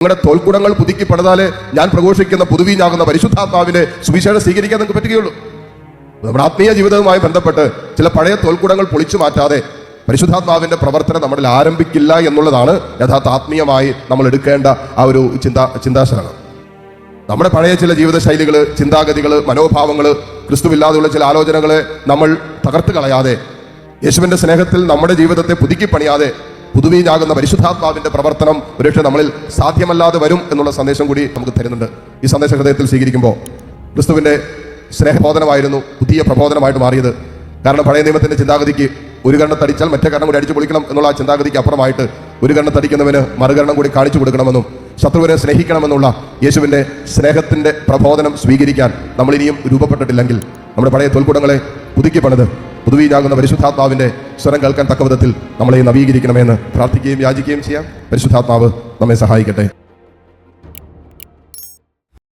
നിങ്ങളുടെ തോൽക്കുടങ്ങൾ പുതുക്കി പണിതാലേ ഞാൻ പ്രഘോഷിക്കുന്ന പുതുവീഞ്ഞാകുന്ന പരിശുദ്ധാത്മാവിന്റെ സുവിശേഷം സ്വീകരിക്കാൻ നിങ്ങൾക്ക് പറ്റുകയുള്ളൂ. നമ്മുടെ ആത്മീയ ജീവിതവുമായി ബന്ധപ്പെട്ട് ചില പഴയ തോൽക്കുടങ്ങൾ പൊളിച്ചു മാറ്റാതെ പരിശുദ്ധാത്മാവിന്റെ പ്രവർത്തനം നമ്മളിൽ ആരംഭിക്കില്ല എന്നുള്ളതാണ് യഥാർത്ഥ ആത്മീയമായി നമ്മൾ എടുക്കേണ്ട ആ ഒരു ചിന്താശരണം. നമ്മുടെ പഴയ ചില ജീവിത ശൈലികൾ, ചിന്താഗതികൾ, മനോഭാവങ്ങൾ, ക്രിസ്തുവില്ലാതെയുള്ള ചില ആലോചനകളെ നമ്മൾ തകർത്ത് കളയാതെ, യേശുവിന്റെ സ്നേഹത്തിൽ നമ്മുടെ ജീവിതത്തെ പുതുക്കി പണിയാതെ പുതുവീഞ്ഞാകുന്ന പരിശുദ്ധാത്മാവിന്റെ പ്രവർത്തനം ഒരുപക്ഷെ നമ്മളിൽ സാധ്യമല്ലാതെ വരും എന്നുള്ള സന്ദേശം കൂടി നമുക്ക് തരുന്നുണ്ട്. ഈ സന്ദേശ ഹൃദയത്തിൽ സ്വീകരിക്കുമ്പോൾ ക്രിസ്തുവിന്റെ സ്നേഹബോധനമായിരുന്നു പുതിയ പ്രബോധനമായിട്ട് മാറിയത്. കാരണം പഴയ നിയമത്തിന്റെ ചിന്താഗതിക്ക് ഒരു കണ്ണത്തടിച്ചാൽ മറ്റേ കണ്ണം കൂടി അടിച്ചു പൊളിക്കണം എന്നുള്ള ആ ചിന്താഗതിക്ക് അപ്പുറമായിട്ട് ഒരു കണ്ണത്തടിക്കുന്നവന് മറുകണ്ണം കൂടി കാണിച്ചു കൊടുക്കണമെന്നും ശത്രുവിനെ സ്നേഹിക്കണമെന്നുള്ള യേശുവിന്റെ സ്നേഹത്തിന്റെ പ്രബോധനം സ്വീകരിക്കാൻ നമ്മൾ ഇനിയും രൂപപ്പെട്ടിട്ടില്ലെങ്കിൽ നമ്മുടെ പഴയ തോൽക്കുടങ്ങളെ പുതുക്കി പണിത് പുതുവീഞ്ഞാകുന്ന പരിശുദ്ധാത്മാവിന്റെ സ്വരം കേൾക്കാൻ തക്ക വിധത്തിൽ നമ്മളെ നവീകരിക്കണമെന്ന് പ്രാർത്ഥിക്കുകയും യാചിക്കുകയും ചെയ്യാം. പരിശുദ്ധാത്മാവ് നമ്മെ സഹായിക്കട്ടെ.